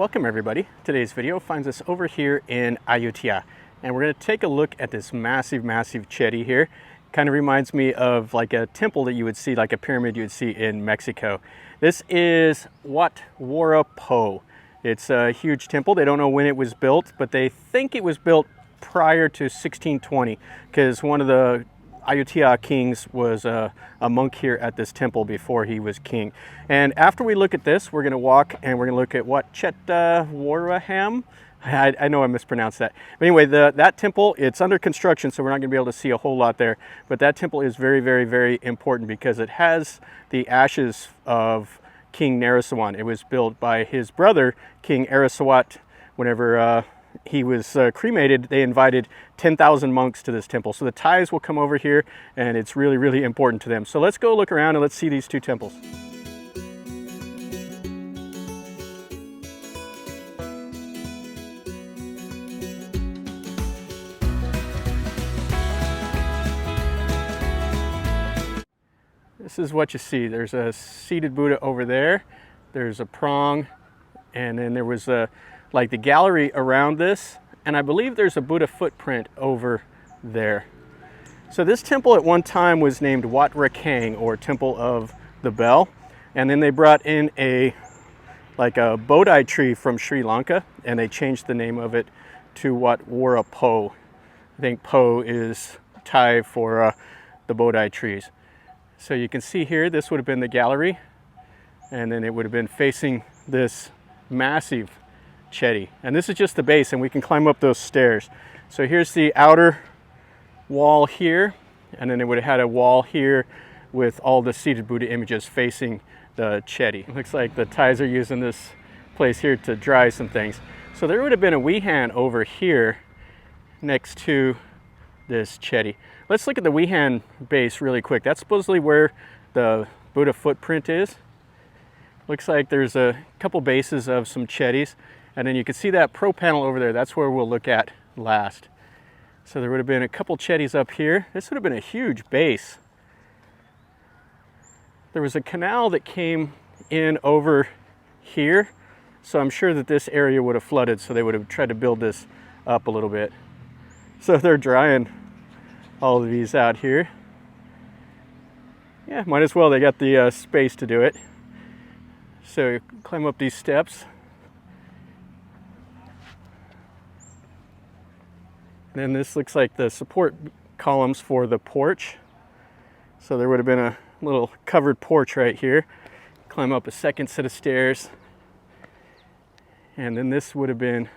welcome everybody. Today's video finds us over here in Ayutthaya, and we're going to take a look at this massive chetty here. Kind of reminds me of like a temple that you would see, like a pyramid you would see in Mexico. This is Wat Wora Pho. It's a huge temple. They don't know when it was built, but they think it was built prior to 1620 because one of the Ayutthaya kings was a monk here at this temple before he was king. And after we look at this, we're going to walk and we're going to look at what Chet Waraham. I know I mispronounced that. But anyway, that temple, it's under construction, so we're not going to be able to see a whole lot there. But that temple is very important because it has the ashes of King Naresuan. It was built by his brother, King Naresuan. Whenever he was cremated, they invited 10,000 monks to this temple. So the Thais will come over here, and it's really important to them. So let's go look around and let's see these two temples. This is what you see. There's a seated Buddha over there. There's a prong, and then there was like the gallery around this, and I believe there's a Buddha footprint over there. So this temple at one time was named Wat Rakang, or Temple of the Bell, and then they brought in a Bodhi tree from Sri Lanka, and they changed the name of it to Wat Wora Pho. I think Po is Thai for the Bodhi trees. So you can see here, this would have been the gallery, and then it would have been facing this massive chetty. And this is just the base, and we can climb up those stairs. So here's the outer wall here, and then it would have had a wall here with all the seated Buddha images facing the chetty. It looks like the Thais are using this place here to dry some things. So there would have been a Wihan over here next to this chetty. Let's look at the Wihan base really quick. That's supposedly where the Buddha footprint is. Looks like there's a couple bases of some chettys, and then you can see that pro panel over there. That's where we'll look at last. So there would have been a couple chettys up here. This would have been a huge base. There was a canal that came in over here, so I'm sure that this area would have flooded, so they would have tried to build this up a little bit. So they're drying all of these out here. Yeah, might as well. They got the space to do it. So you climb up these steps. And then this looks like the support columns for the porch. So there would have been a little covered porch right here. Climb up a second set of stairs. And then this would have been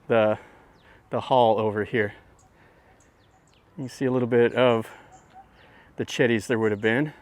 the hall over here. You see a little bit of the chettys there would have been.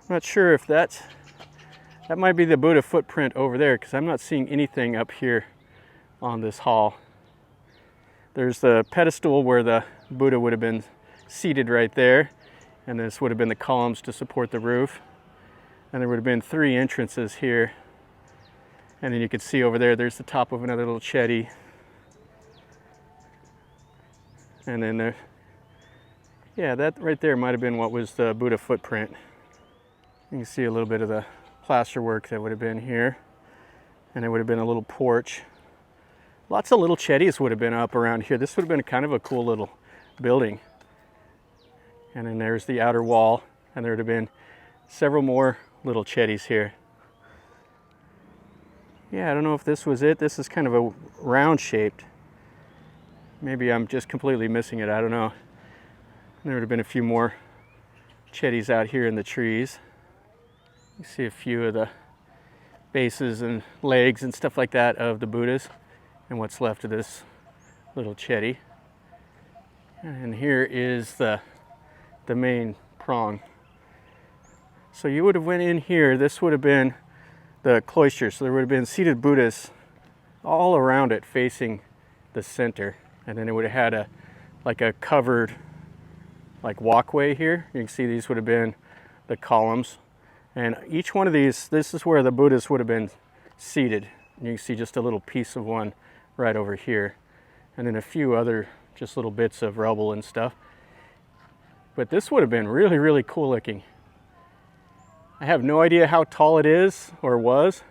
I'm not sure if that might be the Buddha footprint over there, because I'm not seeing anything up here on this hall. There's the pedestal where the Buddha would have been seated right there, and this would have been the columns to support the roof. And there would have been 3 entrances here. And then you can see over there, there's the top of another little chetty. And then there, yeah, that right there might have been what was the Buddha footprint. You can see a little bit of the plaster work that would have been here. And there would have been a little porch. Lots of little chettys would have been up around here. This would have been kind of a cool little building. And then there's the outer wall, and there would have been several more little chettys here. Yeah, I don't know if this was it. This is kind of a round shaped. Maybe I'm just completely missing it, I don't know. There would have been a few more chettys out here in the trees. You see a few of the bases and legs and stuff like that of the Buddhas, and what's left of this little chetty. And here is the main prong. So you would have went in here, this would have been the cloister, so there would have been seated Buddhas all around it facing the center. And then it would have had a covered walkway here. You can see these would have been the columns. And each one of these, this is where the Buddhas would have been seated. And you can see just a little piece of one right over here. And then a few other just little bits of rubble and stuff. But this would have been really cool looking. I have no idea how tall it is or was.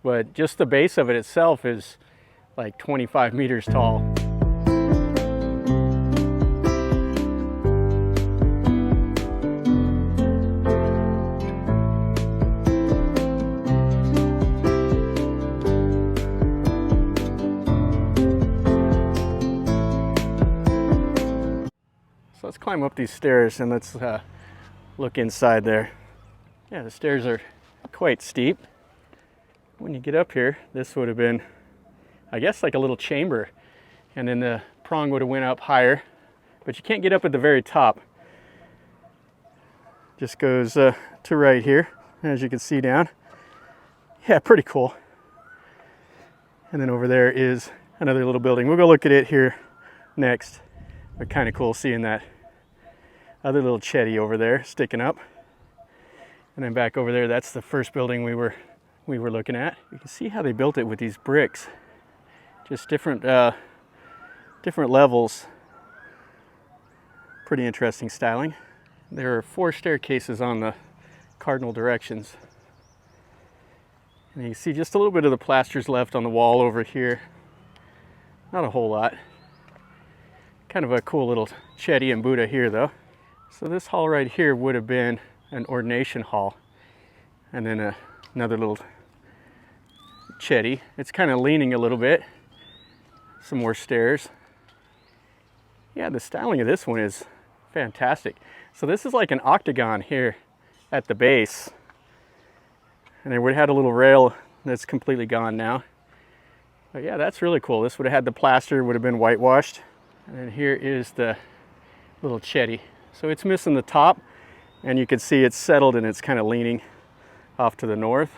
but just the base of it itself is like 25 meters tall. So let's climb up these stairs and let's look inside there. Yeah, the stairs are quite steep. When you get up here, this would have been, I guess, like a little chamber, and then the prong would have went up higher, but you can't get up at the very top. Just goes to right here, as you can see down. Yeah, pretty cool. And then over there is another little building. We'll go look at it here next. But kind of cool seeing that other little chetty over there sticking up. And then back over there, that's the first building we were looking at. You can see how they built it with these bricks. Just different levels. Pretty interesting styling. There are 4 staircases on the cardinal directions. And you can see just a little bit of the plasters left on the wall over here. Not a whole lot. Kind of a cool little chetty and Buddha here though. So this hall right here would have been an ordination hall. And then another little chetty. It's kind of leaning a little bit. Some more stairs. Yeah, the styling of this one is fantastic. So this is like an octagon here at the base. And they would have had a little rail that's completely gone now. But yeah, that's really cool. This would have had the plaster, would have been whitewashed. And then here is the little chetty. So it's missing the top, and you can see it's settled and it's kind of leaning off to the north.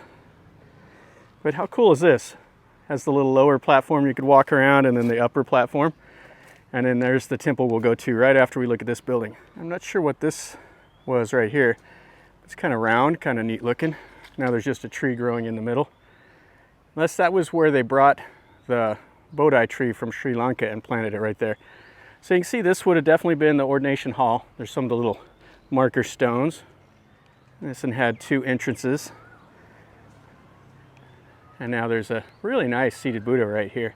But how cool is this? Has the little lower platform you could walk around, and then the upper platform. And then there's the temple we'll go to right after we look at this building. I'm not sure what this was right here. It's kind of round, kind of neat looking. Now there's just a tree growing in the middle. Unless that was where they brought the Bodhi tree from Sri Lanka and planted it right there. So you can see this would have definitely been the ordination hall. There's some of the little marker stones. This one had 2 entrances. And now there's a really nice seated Buddha right here.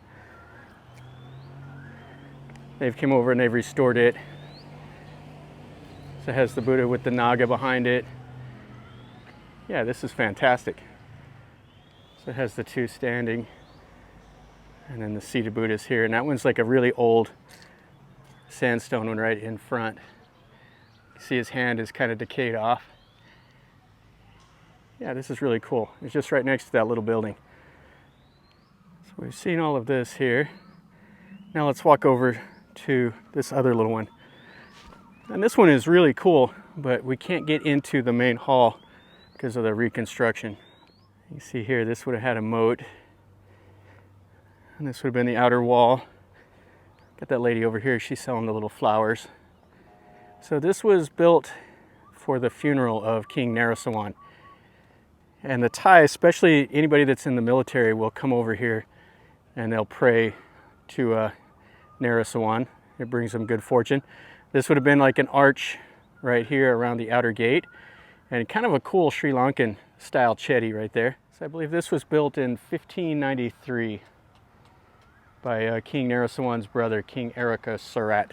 They've come over and they've restored it. So it has the Buddha with the Naga behind it. Yeah, this is fantastic. So it has the 2 standing. And then the seated Buddha's here. And that one's like a really old sandstone one right in front. You see his hand is kind of decayed off. Yeah, this is really cool. It's just right next to that little building. So we've seen all of this here. Now let's walk over to this other little one. And this one is really cool, but we can't get into the main hall because of the reconstruction. You see here, this would have had a moat. And this would have been the outer wall. Got that lady over here, she's selling the little flowers. So this was built for the funeral of King Naresuan. And the Thai, especially anybody that's in the military, will come over here and they'll pray to Naresuan. It brings them good fortune. This would have been like an arch right here around the outer gate. And kind of a cool Sri Lankan style chetty right there. So I believe this was built in 1593. By King Naresuan's brother, King Ekathotsarot.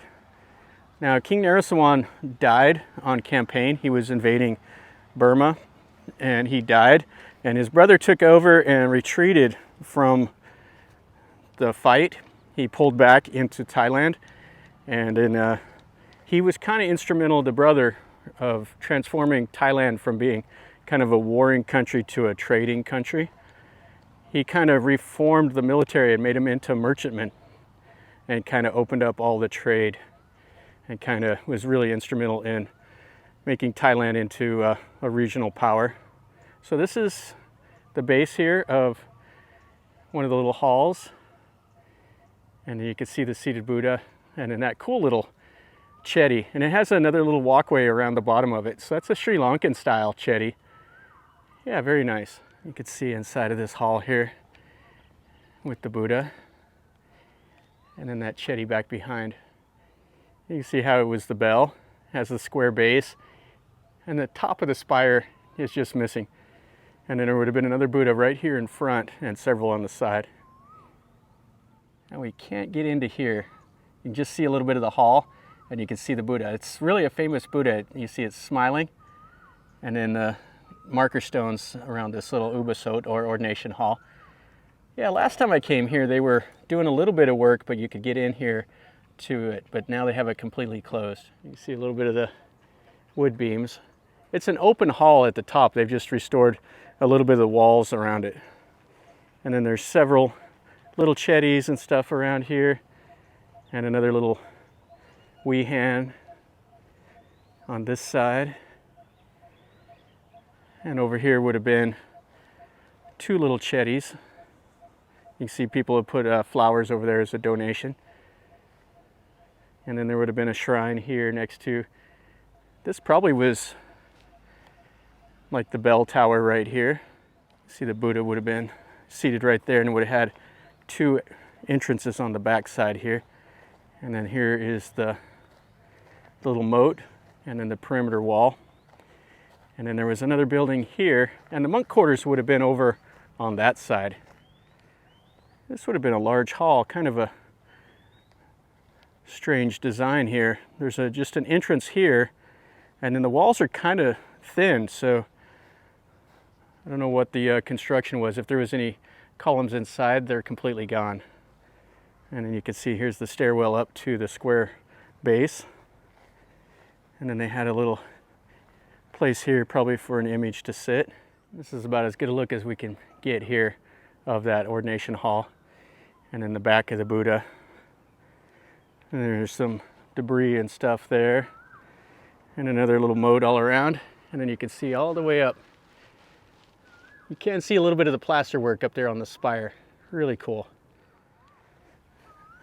Now, King Naresuan died on campaign. He was invading Burma, and he died. And his brother took over and retreated from the fight. He pulled back into Thailand, and then he was kind of instrumental, the brother, of transforming Thailand from being kind of a warring country to a trading country. He kind of reformed the military and made them into merchantmen and kind of opened up all the trade and kind of was really instrumental in making Thailand into a regional power. So this is the base here of one of the little halls. And you can see the seated Buddha and then that cool little chetty. And it has another little walkway around the bottom of it. So that's a Sri Lankan style chetty. Yeah, very nice. You can see inside of this hall here with the Buddha. And then that chetty back behind. You can see how it was the bell. It has the square base. And the top of the spire is just missing. And then there would have been another Buddha right here in front and several on the side. And we can't get into here. You can just see a little bit of the hall and you can see the Buddha. It's really a famous Buddha. You see it smiling. And then the marker stones around this little ubasot or ordination hall. Yeah, last time I came here they were doing a little bit of work, but you could get in here to it. But now they have it completely closed. You can see a little bit of the wood beams. It's an open hall at the top. They've just restored a little bit of the walls around it. And then there's several little chetties and stuff around here. And another little Wehan on this side. And over here would have been two little chetties. You can see people have put flowers over there as a donation. And then there would have been a shrine here next to, this probably was like the bell tower right here. See, the Buddha would have been seated right there and would have had two entrances on the back side here. And then here is the little moat and then the perimeter wall. And then there was another building here, and the monk quarters would have been over on that side. This would have been a large hall, kind of a strange design here. There's just an entrance here, and then the walls are kind of thin, so I don't know what the construction was. If there was any columns inside, they're completely gone. And then you can see here's the stairwell up to the square base. And then they had a little place here probably for an image to sit. This is about as good a look as we can get here of that ordination hall. And then the back of the Buddha. And there's some debris and stuff there. And another little moat all around. And then you can see all the way up. You can see a little bit of the plaster work up there on the spire. Really cool.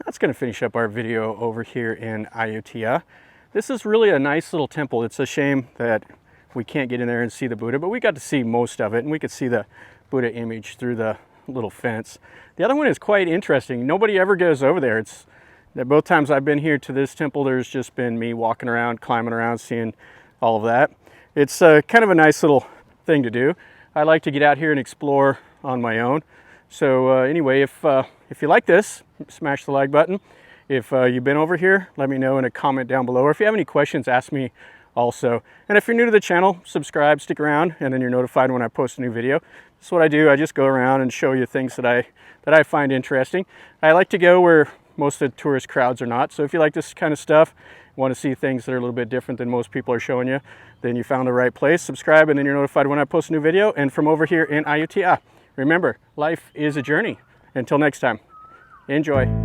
That's going to finish up our video over here in Ayutthaya. This is really a nice little temple. It's a shame that we can't get in there and see the Buddha, but we got to see most of it, and we could see the Buddha image through the little fence. The other one is quite interesting. Nobody ever goes over there. It's that both times I've been here to this temple, there's just been me walking around, climbing around, seeing all of that. It's kind of a nice little thing to do. I like to get out here and explore on my own. So anyway, if you like this, smash the like button. If you've been over here, let me know in a comment down below. Or if you have any questions, ask me also. And if you're new to the channel, subscribe, stick around, and then you're notified when I post a new video. That's what I do. I just go around and show you things that I find interesting. I like to go where most of the tourist crowds are not. So if you like this kind of stuff, want to see things that are a little bit different than most people are showing you, then you found the right place. Subscribe, and then you're notified when I post a new video. And from over here in Ayutthaya, remember, life is a journey. Until next time, enjoy.